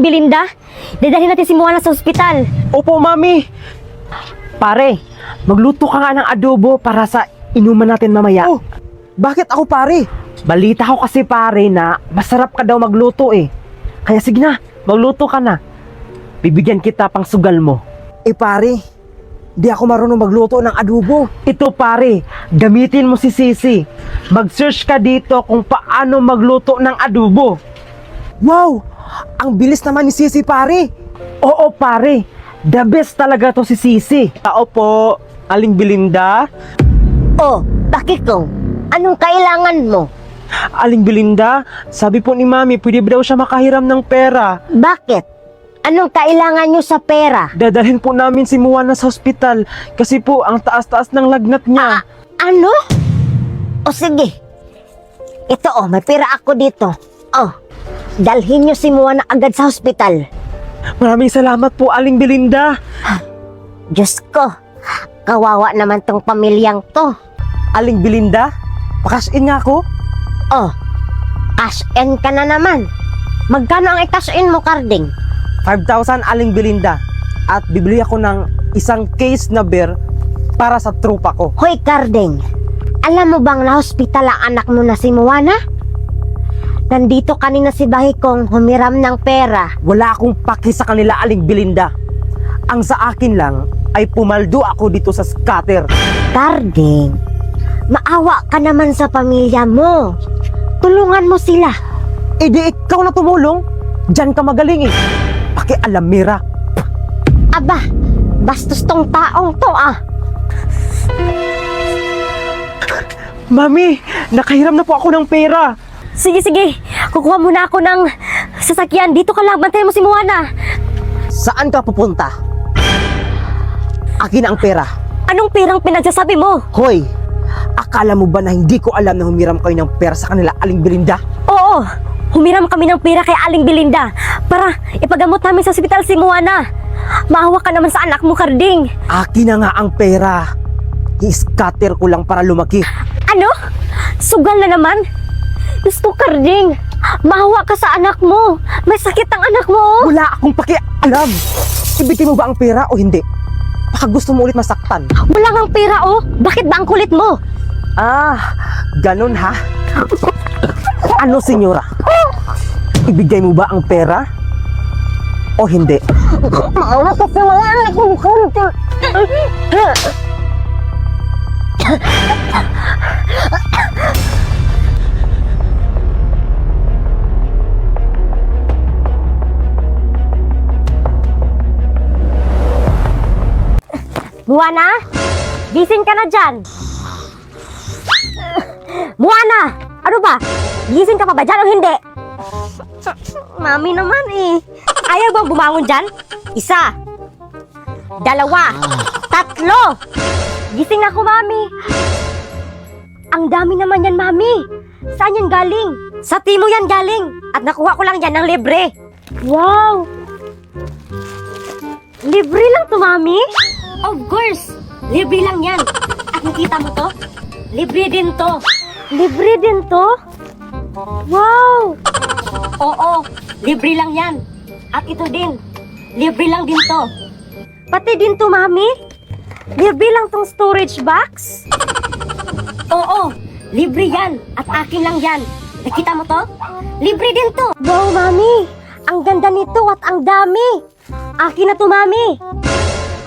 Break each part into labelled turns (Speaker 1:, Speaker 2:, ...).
Speaker 1: Aling Belinda. Dadalhin natin si Moana sa ospital.
Speaker 2: Opo, Mami. Pare, magluto ka nga ng adobo para sa inuman natin mamaya.
Speaker 3: Oh, bakit ako pare?
Speaker 2: Balita ko kasi pare na masarap ka daw magluto eh. Kaya sige na, magluto ka na. Bibigyan kita pang sugal mo.
Speaker 3: Eh pare, di ako marunong magluto ng adobo.
Speaker 2: Ito pare, gamitin mo si Sisi. Mag-search ka dito kung paano magluto ng adobo.
Speaker 3: Wow, ang bilis naman ni Sisi pare.
Speaker 2: Oo pare, the best talaga to si Sisi. Tao po, Aling Belinda.
Speaker 1: Oh, bakit ko? Anong kailangan mo?
Speaker 2: Aling Belinda, sabi po ni Mami, pwede ba daw siya makahiram ng pera?
Speaker 1: Bakit? Anong kailangan nyo sa pera?
Speaker 2: Dadalhin po namin si Moana sa ospital kasi po ang taas-taas ng lagnat niya.
Speaker 1: Ano? O sige. Ito may pera ako dito. Dalhin nyo si Moana agad sa ospital.
Speaker 2: Maraming salamat po, Aling Belinda.
Speaker 1: Diyos ko, kawawa naman tong pamilyang to.
Speaker 2: Aling Belinda, pakas-in nga ako.
Speaker 1: Cash in ka na naman. Magkano ang i-cash in mo, Carding?
Speaker 2: 5,000 Aling Belinda. At bibili ako ng isang case na beer para sa trupa ko.
Speaker 1: Hoy, Carding. Alam mo bang na-hospital ang anak mo na si Moana? Nandito kanina si Bahi kong humiram ng pera.
Speaker 2: Wala akong paki sa kanila, Aling Belinda. Ang sa akin lang ay pumaldo ako dito sa scatter.
Speaker 1: Carding, maawa ka naman sa pamilya mo. Tulungan mo sila.
Speaker 2: Eh di ikaw na tumulong. Diyan ka magaling eh. Pakialamira.
Speaker 1: Aba, bastos tong taong to
Speaker 2: Mami, nakahiram na po ako ng pera.
Speaker 1: Sige, kukuha muna ako ng sasakyan. Dito ka lang, bantayan mo si Moana.
Speaker 3: Saan ka pupunta? Akin ang pera.
Speaker 1: Anong perang pinagsasabi mo?
Speaker 3: Hoy, akala mo ba na hindi ko alam na humiram kayo ng pera sa kanila, Aling Belinda?
Speaker 1: Oo, humiram kami ng pera kay Aling Belinda para ipagamot namin sa ospital si Moana. Maawa ka naman sa anak mo, Carding.
Speaker 3: Akin na nga ang pera. I-scatter ko lang para lumaki.
Speaker 1: Ano? Sugal na naman? Gusto, Carding. Maawa ka sa anak mo. May sakit ang anak mo.
Speaker 3: Wala akong pakialam. Ibigay mo ba ang pera o hindi? Baka gusto mo ulit masaktan.
Speaker 1: Wala ngang pera, Bakit ba ang kulit mo?
Speaker 3: Ganun ha? Ano, senyora? Ibigay mo ba ang pera? O hindi?
Speaker 1: Maawa ka sa mga anak mo, Carding. Moana, gising ka na dyan. Moana, ano ba? Gising ka pa ba dyan o hindi? Mami naman Ayaw bang bumangon dyan? 1, 2, 3. Gising na ako, Mami. Ang dami naman yan, Mami. Saan yan galing? Sa Timo yan galing. At nakuha ko lang yan ng libre. Wow! Libre lang to, Mami? Of course! Libre lang yan. At nakita mo to? Libre din to. Libre din to? Wow! Oo, libre lang yan. At ito din. Libre lang din to. Pati din to, Mami? Libre lang tong storage box? Oo, libre yan. At akin lang yan. Nakita mo to? Libre din to. Wow, Mami! Ang ganda nito at ang dami. Akin na to, Mami.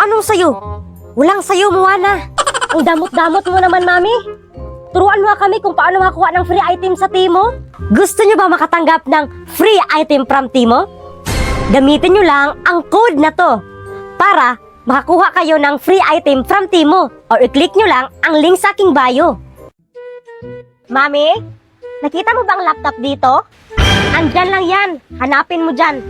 Speaker 1: Anong sayo? Walang sayo, Moana. Ang damot-damot mo naman, Mami. Turuan mo kami kung paano makakuha ng free item sa Timo. Gusto nyo ba makatanggap ng free item from Timo? Gamitin nyo lang ang code na to para makakuha kayo ng free item from Timo. Or i-click nyo lang ang link sa aking bio. Mami, nakita mo bang laptop dito? Andyan lang yan. Hanapin mo dyan.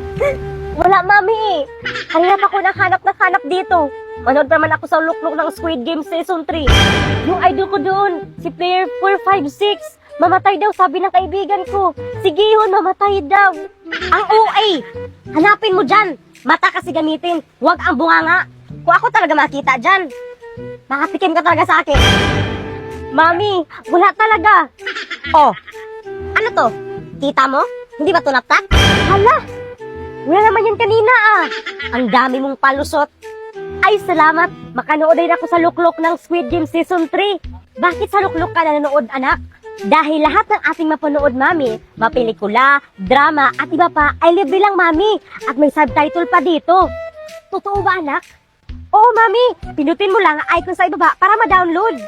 Speaker 1: Wala, Mami. Kanina pa ako naghanap dito. Manood naman ako sa lukluk ng Squid Game Season 3. Yung idol ko doon, si Player 456. Mamatay daw, sabi ng kaibigan ko. Si Gihon, mamatay daw. Ang OA. Hanapin mo dyan. Mata kasi gamitin. Huwag ang bunganga. Kung ako talaga makita dyan, makatikim ka talaga sa akin. Mami, wala talaga. Oh, ano to? Kita mo? Hindi ba to laptop? Hala, Wala naman yan kanina ah. Ang dami mong palusot. Ay, salamat. Makanood din ako sa luklok ng Squid Game Season 3. Bakit sa luklok ka nanonood, anak? Dahil lahat ng ating mapanood, mami, mapelikula, drama, at iba pa, ay libre lang, mami. At may subtitle pa dito. Totoo ba, anak? Oo, mami. Pinutin mo lang ang icon sa ibaba para ma-download.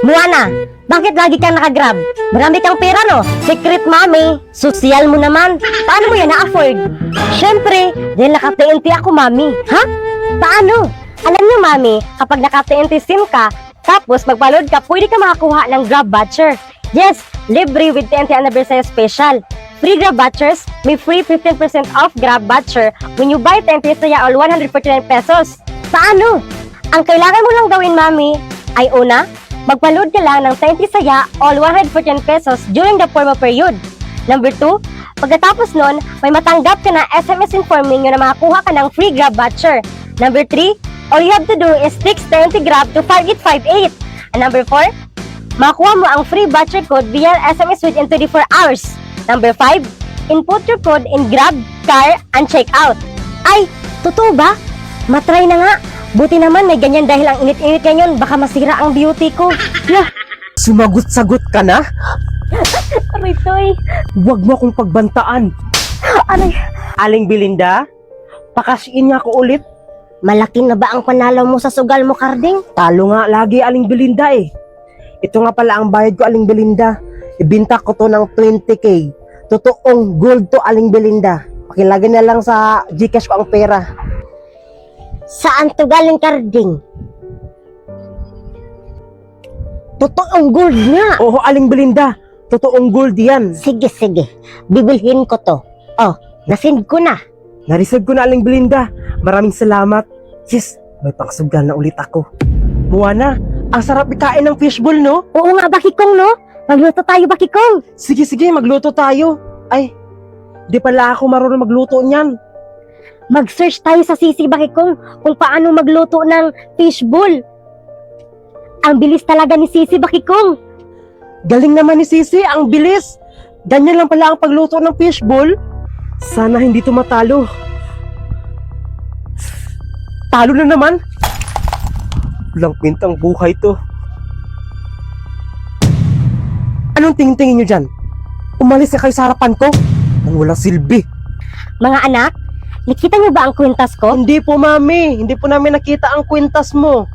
Speaker 1: Moana, bakit lagi kang nakagrab? Marami kang pera, no? Secret, mami. Sosyal mo naman. Paano mo yan na-afford? Siyempre, dahil naka-TNT ako, mami. Ha? Paano? Alam niyo, mami, kapag naka-TNT SIM ka, tapos magpa-load ka, pwede ka makakuha ng Grab voucher. Yes, libre with TNT Anniversary Special. Free Grab vouchers, may free 15% off Grab voucher when you buy TNT Saya all 149 pesos. Paano? Ang kailangan mo lang gawin, mami, ay una, magpa-load ka lang ng TNT Saya all 149 pesos during the promo period. Number 2, pagkatapos nun, may matanggap ka na SMS informing nyo na makakuha ka ng free Grab voucher. Number 3, all you have to do is text TNT Grab to 5858. And number 4, makakuha mo ang free voucher code via SMS within 24 hours. Number 5, input your code in Grab, Car, and Checkout. Ay, totoo ba? Matry na nga. Buti naman may ganyan dahil ang init-init ngayon, baka masira ang beauty ko. Yeah.
Speaker 2: Sumagot-sagot ka na?
Speaker 1: Aritoy.
Speaker 2: Huwag mo akong pagbantaan.
Speaker 1: Aray.
Speaker 2: Aling Belinda, pakasiin niya ako ulit.
Speaker 1: Malaki na ba ang panalo mo sa sugal mo, Karding?
Speaker 2: Talo nga lagi, Aling Belinda eh. Ito nga pala ang bayad ko, Aling Belinda. Ibinta ko to ng 20k. Totoong gold to, Aling Belinda. Pakilagay na lang sa Gcash ko ang pera.
Speaker 1: Saan to galing, Karding? Totoong gold nga.
Speaker 2: Oo, Aling Belinda. Totoong gold yan.
Speaker 1: Sige, sige. Bibilhin ko to. Oh, nasend ko na.
Speaker 2: Nareceive ko na, Aling Belinda. Maraming salamat. Yes, may pangsugal na ulit ako. Moana, ang sarap ikain ng fishball, no?
Speaker 1: Oo nga, Bakikong, no? Magluto tayo, Bakikong.
Speaker 2: Sige, sige, magluto tayo. Ay, di pala ako marunong magluto niyan.
Speaker 1: Mag-search tayo sa Sisi, Bakikong, kung paano magluto ng fishball. Ang bilis talaga ni Sisi, Bakikong.
Speaker 2: Galing naman ni Sisi, ang bilis. Ganyan lang pala ang pagluto ng fishball. Sana hindi to matalo. Talo na naman. Walang kwentang buhay to. Anong tingin-tingin nyo dyan? Umalis na kayo sa harapan ko? Nang walang silbi.
Speaker 1: Mga anak, nakita niyo ba ang kwintas ko?
Speaker 2: Hindi po, mami. Hindi po namin nakita ang kwintas mo.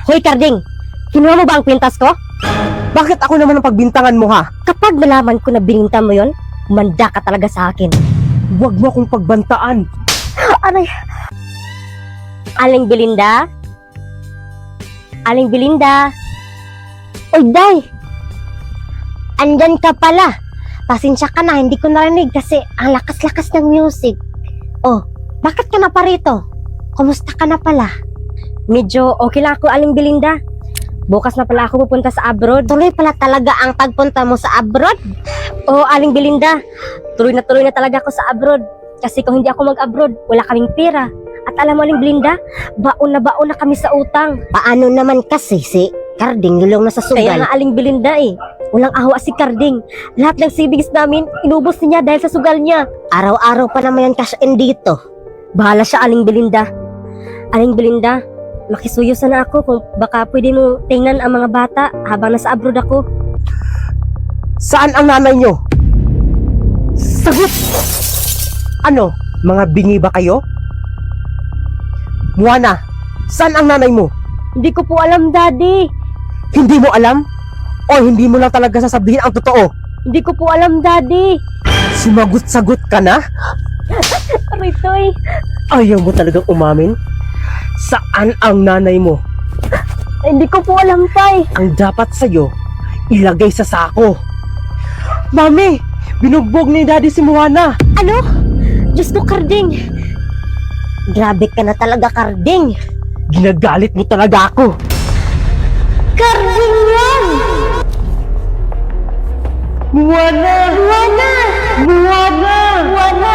Speaker 1: Hoy, Karding, kinuha mo ba ang kwintas ko?
Speaker 2: Bakit ako naman ang pagbintangan mo, ha?
Speaker 1: Kapag nalaman ko na bininta mo yon, umanda ka talaga sa akin.
Speaker 2: Huwag mo akong pagbantaan.
Speaker 1: Aray. Aling Belinda? Aling Belinda? Oy, Day! Andyan ka pala. Pasensya ka na, hindi ko narinig kasi ang lakas-lakas ng music. Oh, bakit ka na pa rito? Kumusta ka na pala? Medyo okay lang ako, Aling Belinda. Bukas na pala ako pupunta sa abroad. Tuloy pala talaga ang pagpunta mo sa abroad? Oo, Aling Belinda. Tuloy na talaga ako sa abroad. Kasi kung hindi ako mag-abroad, wala kaming pera. At alam mo, Aling Belinda, baon na kami sa utang. Paano naman kasi si Karding gulong na sa sugal? Kaya nga, Aling Belinda eh. Walang awa si Karding. Lahat ng savings namin, inubos niya dahil sa sugal niya. Araw-araw pa naman yan cash in dito. Bahala siya, Aling Belinda. Aling Belinda, makisuyo sana ako kung baka pwede mo tingnan ang mga bata habang nasa abroad ako.
Speaker 2: Saan ang nanay nyo? Sagot! Ano? Mga bingi ba kayo? Moana, saan ang nanay mo?
Speaker 1: Hindi ko po alam, Daddy.
Speaker 2: Hindi mo alam? O hindi mo lang talaga sasabihin ang totoo?
Speaker 1: Hindi ko po alam, Daddy.
Speaker 2: Sumagot-sagot ka na?
Speaker 1: Aritoy.
Speaker 2: Ayaw mo talagang umamin? Saan ang nanay mo?
Speaker 1: Hindi ko po alam, Tay.
Speaker 2: Ang dapat sa'yo, ilagay sa sako. Mami, binugbog ni Daddy si Moana.
Speaker 1: Ano? Diyos ko, Karding. Grabe ka na talaga, Karding.
Speaker 2: Ginagalit mo talaga ako.
Speaker 1: Karding yan!
Speaker 2: Moana!
Speaker 1: Moana!
Speaker 2: Moana!
Speaker 1: Moana!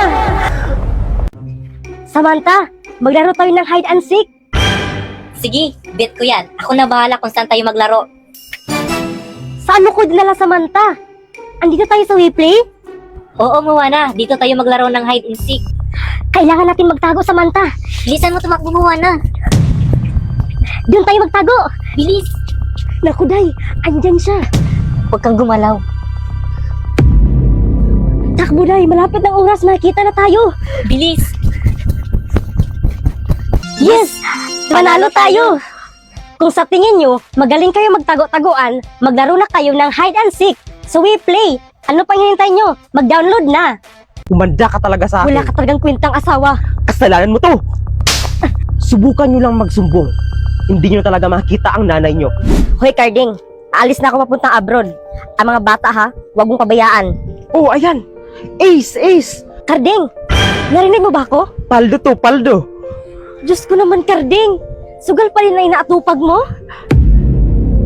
Speaker 1: Samantha, maglaro tayo ng hide and seek.
Speaker 4: Sige, bet ko yan. Ako na bahala kung saan tayo maglaro.
Speaker 1: Saan mo ko dinala, Samantha? Andito tayo sa WePlay?
Speaker 4: Oo, Moana. Dito tayo maglaro ng hide and seek.
Speaker 1: Kailangan natin magtago, Samantha.
Speaker 4: Bilisan mo tumakbo, Moana.
Speaker 1: Doon tayo magtago.
Speaker 4: Bilis.
Speaker 1: Naku, Day. Andyan siya.
Speaker 4: Huwag kang gumalaw.
Speaker 1: Takbo, Day. Malapit ng oras. Nakita na tayo.
Speaker 4: Bilis.
Speaker 1: Yes! Manalo tayo! Kung sa tingin nyo, magaling kayo magtago-taguan, maglaro na kayo ng hide and seek. So we play. Ano pang hinihintay nyo? Mag-download na.
Speaker 3: Humanda ka talaga sa akin.
Speaker 1: Wala ka talagang kwentang asawa.
Speaker 3: Kasalanan mo to. Subukan nyo lang magsumbong. Hindi nyo talaga makita ang nanay nyo.
Speaker 1: Hoy, Carding. Aalis na ako papuntang abroad. Ang mga bata ha, huwag mong pabayaan.
Speaker 3: Oh, ayan. Ace, Ace.
Speaker 1: Carding, narinig mo ba ako?
Speaker 3: Paldo to, paldo.
Speaker 1: Diyos ko naman, Carding. Sugal pa rin na inaatupag mo.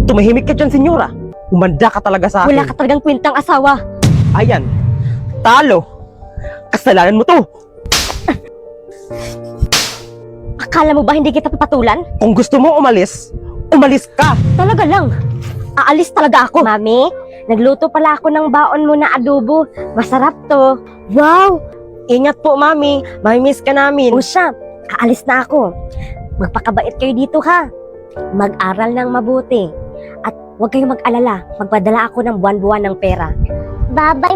Speaker 3: Tumahimik ka dyan, senyora. Humanda ka talaga sa akin.
Speaker 1: Wala ka talagang kwentang asawa.
Speaker 3: Ayan. Talo. Kasalanan mo to.
Speaker 1: Akala mo ba hindi kita papatulan?
Speaker 3: Kung gusto mo umalis, umalis ka.
Speaker 1: Talaga lang. Aalis talaga ako. Mami, nagluto pala ako ng baon mo na adobo. Masarap to.
Speaker 2: Wow! Ingat po, Mami. Mamimiss ka namin.
Speaker 1: O siya, aalis na ako. Magpakabait kayo dito ha. Mag-aral ng mabuti. At huwag kayong mag-alala. Magpadala ako ng buwan-buwan ng pera. Bye-bye.